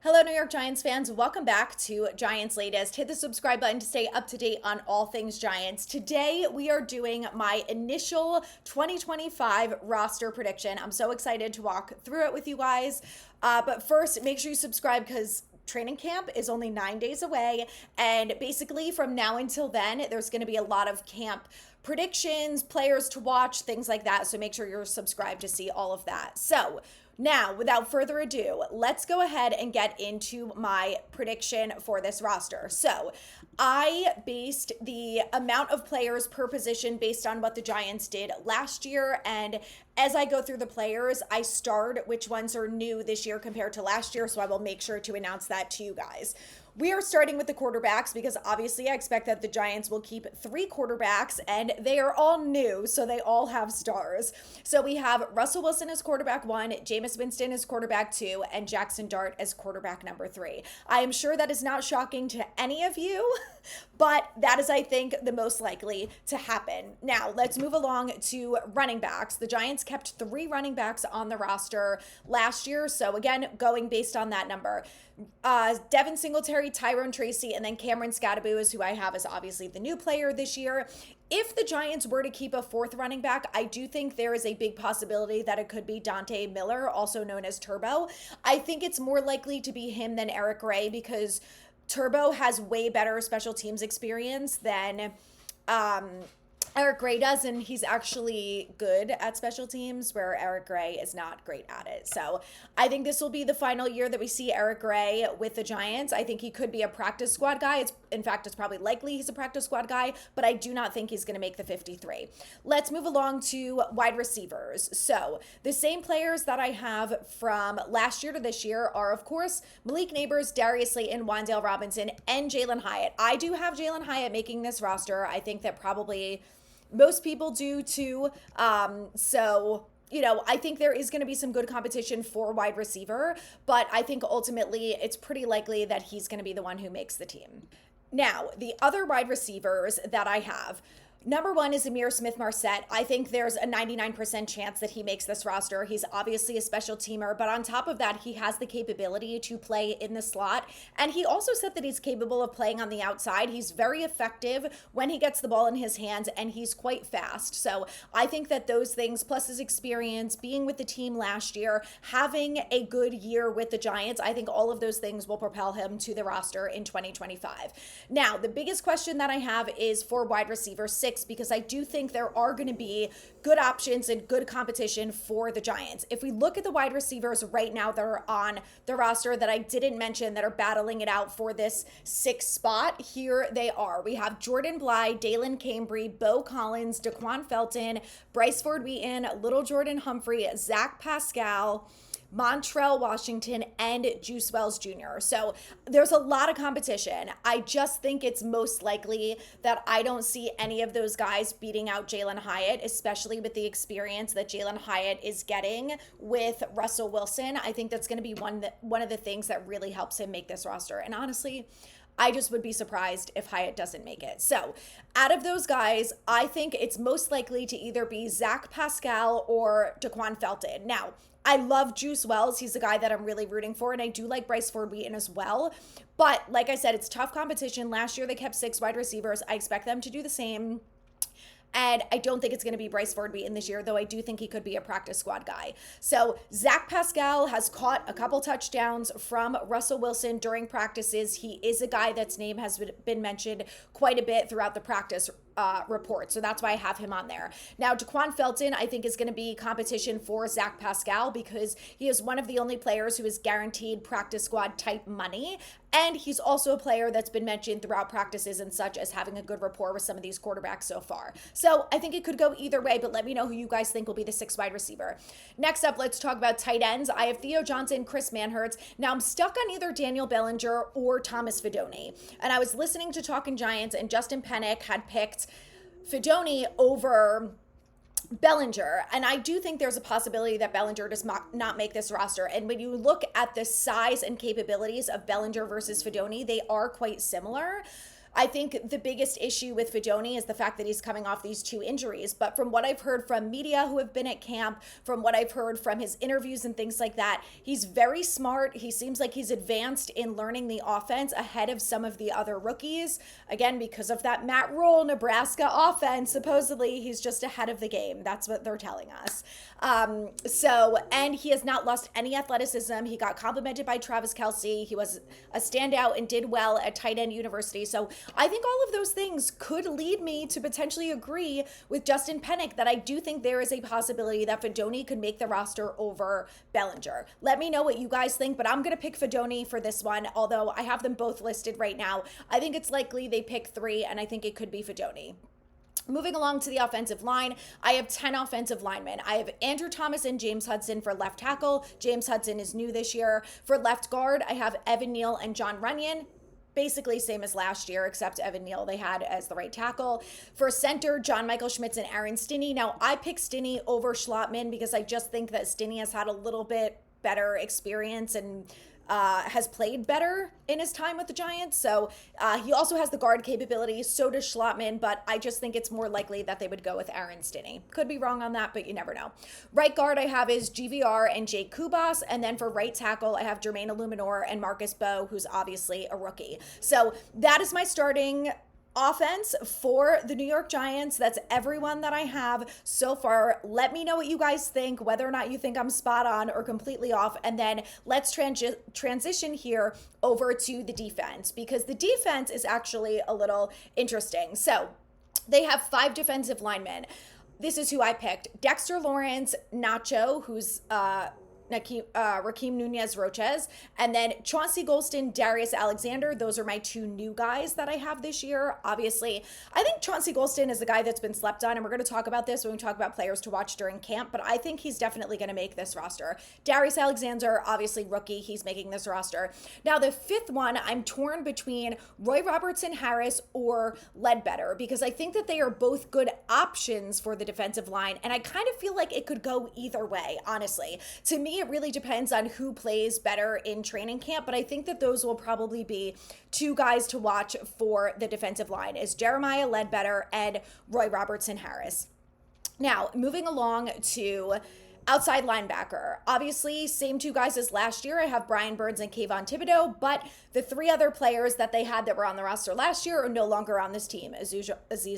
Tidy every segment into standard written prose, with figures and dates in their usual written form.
Hello, New York Giants fans. Welcome back to Giants Latest. Hit the subscribe button to stay up to date on all things Giants. Today, we are doing my initial 2025 roster prediction. I'm so excited to walk through it with you guys. But first, make sure you subscribe because training camp is only 9 days away. And basically, from now until then, there's going to be a lot of camp predictions, players to watch, things like that. So make sure you're subscribed to see all of that. So, now, without further ado, let's go ahead and get into my prediction for this roster. So, I based the amount of players per position based on what the Giants did last year. And as I go through the players, I starred which ones are new this year compared to last year. So, I will make sure to announce that to you guys. We are starting with the quarterbacks because obviously I expect that the Giants will keep 3 quarterbacks and they are all new, so they all have stars. So we have Russell Wilson as quarterback 1, Jameis Winston as quarterback 2, and Jackson Dart as quarterback number 3. I am sure that is not shocking to any of you, but that is, I think, the most likely to happen. Now, let's move along to running backs. The Giants kept 3 running backs on the roster last year, so again, going based on that number. Devin Singletary, Tyrone Tracy, and then Cameron Scadaboo is who I have as obviously the new player this year. If the Giants were to keep a 4th running back, I do think there is a big possibility that it could be Dante Miller, also known as Turbo. I think it's more likely to be him than Eric Gray because Turbo has way better special teams experience than Eric Gray does, and he's actually good at special teams where Eric Gray is not great at it. So I think this will be the final year that we see Eric Gray with the Giants. I think he could be a practice squad guy. It's probably likely he's a practice squad guy, but I do not think he's going to make the 53. Let's move along to wide receivers. So the same players that I have from last year to this year are, of course, Malik Neighbors, Darius Slayton, Wan'Dale Robinson, and Jalen Hyatt. I do have Jalen Hyatt making this roster. I think that probably most people do too. I think there is going to be some good competition for wide receiver, but I think ultimately it's pretty likely that he's going to be the one who makes the team. Now, the other wide receivers that I have. Number 1 is Amir Smith-Marset. I think there's a 99% chance that he makes this roster. He's obviously a special teamer, but on top of that, he has the capability to play in the slot. And he also said that he's capable of playing on the outside. He's very effective when he gets the ball in his hands, and he's quite fast. So I think that those things, plus his experience, being with the team last year, having a good year with the Giants, I think all of those things will propel him to the roster in 2025. Now, the biggest question that I have is for wide receiver 6, because I do think there are going to be good options and good competition for the Giants. If we look at the wide receivers right now that are on the roster that I didn't mention that are battling it out for this 6th spot, here they are. We have Jordan Bly, Dalen Cambry, Bo Collins, Daquan Felton, Bryce Ford Wheaton, Little Jordan Humphrey, Zach Pascal, Montrell Washington, and Juice Wells Jr. So there's a lot of competition. I just think it's most likely that I don't see any of those guys beating out Jalen Hyatt, especially with the experience that Jalen Hyatt is getting with Russell Wilson. I think that's going to be one of the things that really helps him make this roster. And honestly, I just would be surprised if Hyatt doesn't make it. So out of those guys, I think it's most likely to either be Zach Pascal or Daquan Felton. Now, I love Juice Wells. He's the guy that I'm really rooting for, and I do like Bryce Ford Wheaton as well. But like I said, it's tough competition. Last year, they kept 6 wide receivers. I expect them to do the same. And I don't think it's going to be Bryce Ford Wheaton this year, though I do think he could be a practice squad guy. So Zach Pascal has caught a couple touchdowns from Russell Wilson during practices. He is a guy that's name has been mentioned quite a bit throughout the practice report. So that's why I have him on there. Now, Daquan Felton, I think, is going to be competition for Zach Pascal because he is one of the only players who is guaranteed practice squad type money. And he's also a player that's been mentioned throughout practices and such as having a good rapport with some of these quarterbacks so far. So I think it could go either way, but let me know who you guys think will be the 6th wide receiver. Next up, let's talk about tight ends. I have Theo Johnson, Chris Manhertz. Now I'm stuck on either Daniel Bellinger or Thomas Fidone. And I was listening to Talking Giants, and Justin Pennick had picked Fidone over Bellinger, and I do think there's a possibility that Bellinger does not make this roster. And when you look at the size and capabilities of Bellinger versus Fidone, they are quite similar. I think the biggest issue with Fidone is the fact that he's coming off these 2 injuries. But from what I've heard from media who have been at camp, from what I've heard from his interviews and things like that, he's very smart. He seems like he's advanced in learning the offense ahead of some of the other rookies. Again, because of that Matt Rule Nebraska offense, supposedly he's just ahead of the game. That's what they're telling us. And he has not lost any athleticism. He got complimented by Travis Kelce. He was a standout and did well at tight end university. So I think all of those things could lead me to potentially agree with Justin Pennick that I do think there is a possibility that Fidone could make the roster over Bellinger. Let me know what you guys think, but I'm going to pick Fidone for this one, although I have them both listed right now. I think it's likely they pick 3, and I think it could be Fidone. Moving along to the offensive line, I have 10 offensive linemen. I have Andrew Thomas and James Hudson for left tackle. James Hudson is new this year. For left guard, I have Evan Neal and John Runyon. Basically same as last year, except Evan Neal they had as the right tackle. For center, John Michael Schmitz and Aaron Stinney. Now, I picked Stinney over Schlottman because I just think that Stinney has had a little bit better experience and has played better in his time with the Giants. So he also has the guard capability. So does Schlottman, but I just think it's more likely that they would go with Aaron Stinney. Could be wrong on that, but you never know. Right guard I have is GVR and Jake Kubas. And then for right tackle, I have Jermaine Illuminor and Marcus Bowe, who's obviously a rookie. So that is my starting offense for the New York Giants. That's everyone that I have so far. Let me know what you guys think, whether or not you think I'm spot on or completely off. And then let's transition here over to the defense, because the defense is actually a little interesting. So they have 5 defensive linemen. This is who I picked. Dexter Lawrence, Nacho, who's Rakeem Nunez-Roches, and then Chauncey Golston, Darius Alexander. Those are my 2 new guys that I have this year. Obviously, I think Chauncey Golston is the guy that's been slept on, and we're going to talk about this when we talk about players to watch during camp, but I think he's definitely going to make this roster. Darius Alexander, obviously rookie, he's making this roster. Now, the 5th one, I'm torn between Roy Robertson Harris or Ledbetter, because I think that they are both good options for the defensive line, and I kind of feel like it could go either way, honestly. To me, it really depends on who plays better in training camp, but I think that those will probably be 2 guys to watch for the defensive line, is Jeremiah Ledbetter and Roy Robertson Harris. Now, moving along to outside linebacker. Obviously, same 2 guys as last year. I have Brian Burns and Kayvon Thibodeau, but the 3 other players that they had that were on the roster last year are no longer on this team. Aziz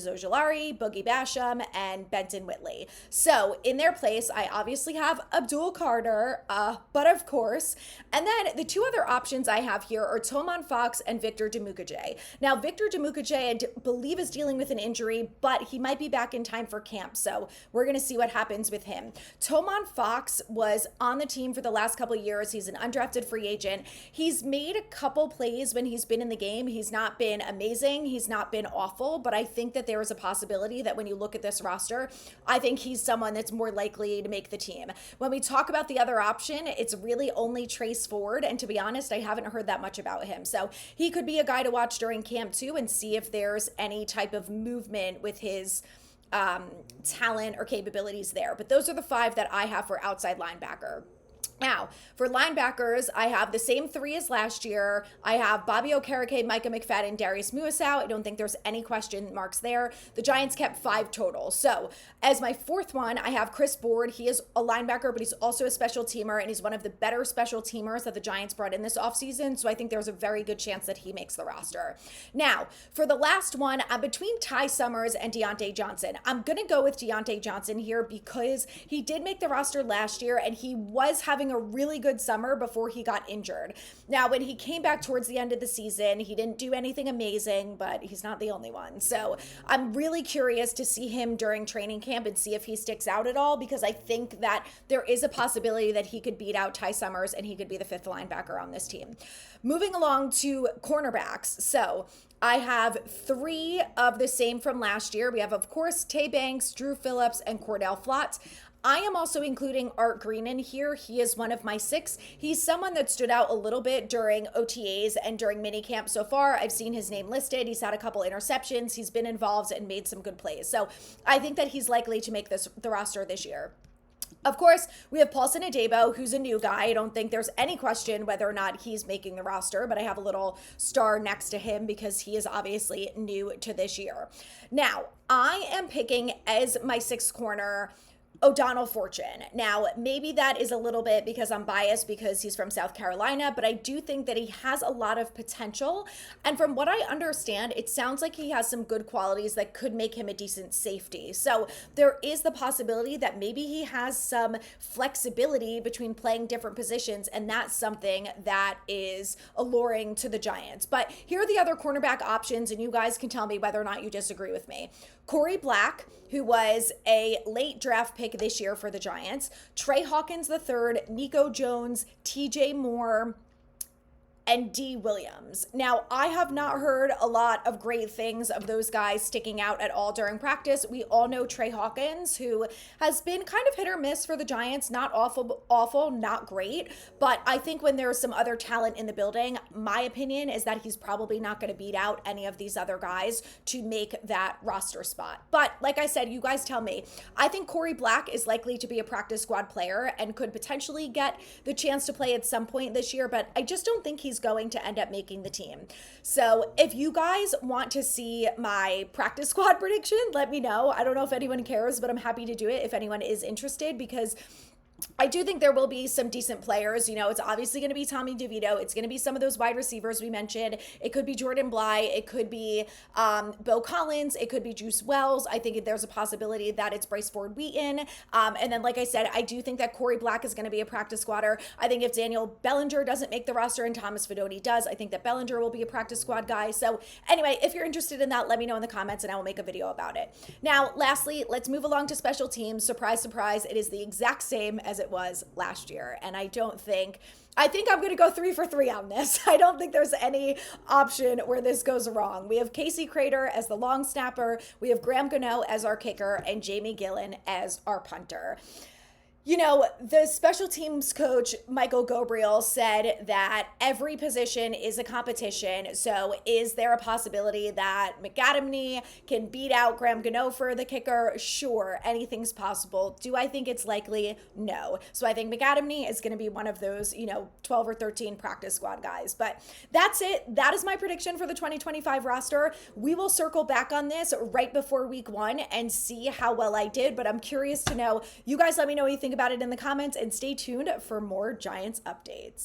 Ojulari, Boogie Basham, and Benton Whitley. So in their place, I obviously have Abdul Carter, but of course. And then the 2 other options I have here are Toman Fox and Victor Dimukeje. Now, Victor Dimukeje, I believe, is dealing with an injury, but he might be back in time for camp. So we're going to see what happens with him. Toman Fox was on the team for the last couple of years. He's an undrafted free agent. He's made a couple plays when he's been in the game. He's not been amazing. He's not been awful, but I think that there is a possibility that when you look at this roster, I think he's someone that's more likely to make the team. When we talk about the other option, it's really only Trace Ford, and to be honest, I haven't heard that much about him. So he could be a guy to watch during camp too and see if there's any type of movement with his talent or capabilities there. But those are the 5 that I have for outside linebacker. Now, for linebackers, I have the same 3 as last year. I have Bobby Okereke, Micah McFadden, Darius Muasau. I don't think there's any question marks there. The Giants kept 5 total. So as my 4th one, I have Chris Board. He is a linebacker, but he's also a special teamer, and he's one of the better special teamers that the Giants brought in this offseason. So I think there's a very good chance that he makes the roster. Now, for the last one, I'm between Ty Summers and Deontay Johnson. I'm going to go with Deontay Johnson here because he did make the roster last year, and he was having a really good summer before he got injured. Now, when he came back towards the end of the season, he didn't do anything amazing, but he's not the only one. So I'm really curious to see him during training camp and see if he sticks out at all, because I think that there is a possibility that he could beat out Ty Summers and he could be the 5th linebacker on this team. Moving along to cornerbacks. So I have 3 of the same from last year. We have, of course, Tay Banks, Drew Phillips, and Cordell Flott. I am also including Art Green in here. He is one of my 6. He's someone that stood out a little bit during OTAs and during minicamp so far. I've seen his name listed. He's had a couple interceptions. He's been involved and made some good plays. So I think that he's likely to make the roster this year. Of course, we have Paulson Adebo, who's a new guy. I don't think there's any question whether or not he's making the roster, but I have a little star next to him because he is obviously new to this year. Now, I am picking as my sixth corner O'Donnell Fortune. Now, maybe that is a little bit because I'm biased because he's from South Carolina, but I do think that he has a lot of potential. And from what I understand, it sounds like he has some good qualities that could make him a decent safety. So there is the possibility that maybe he has some flexibility between playing different positions, and that's something that is alluring to the Giants. But here are the other cornerback options, and you guys can tell me whether or not you disagree with me. Corey Black, who was a late draft pick this year for the Giants, Trey Hawkins III, Nico Jones, TJ Moore, and D. Williams. Now, I have not heard a lot of great things of those guys sticking out at all during practice. We all know Trey Hawkins, who has been kind of hit or miss for the Giants. Not awful, not great. But I think when there's some other talent in the building, my opinion is that he's probably not going to beat out any of these other guys to make that roster spot. But like I said, you guys tell me. I think Corey Black is likely to be a practice squad player and could potentially get the chance to play at some point this year, but I just don't think he's going to end up making the team. So if you guys want to see my practice squad prediction, let me know. I don't know if anyone cares, but I'm happy to do it if anyone is interested, because I do think there will be some decent players. You know, it's obviously going to be Tommy DeVito. It's going to be some of those wide receivers we mentioned. It could be Jordan Bly. It could be Bill Collins. It could be Juice Wells. I think there's a possibility that it's Bryce Ford Wheaton. And then, like I said, I do think that Corey Black is going to be a practice squatter. I think if Daniel Bellinger doesn't make the roster and Thomas Fidone does, I think that Bellinger will be a practice squad guy. So anyway, if you're interested in that, let me know in the comments and I will make a video about it. Now, lastly, let's move along to special teams. Surprise, surprise, it is the exact same as it was last year. And I think I'm going to go 3 for 3 on this. I don't think there's any option where this goes wrong. We have Casey Crater as the long snapper. We have Graham Gano as our kicker and Jamie Gillen as our punter. You know, the special teams coach, Michael Gobriel, said that every position is a competition. So is there a possibility that McAdamney can beat out Graham Gano for the kicker? Sure, anything's possible. Do I think it's likely? No. So I think McAdamney is going to be one of those, 12 or 13 practice squad guys. But that's it. That is my prediction for the 2025 roster. We will circle back on this right before week 1 and see how well I did. But I'm curious to know. You guys let me know what you think about it in the comments, and stay tuned for more Giants updates.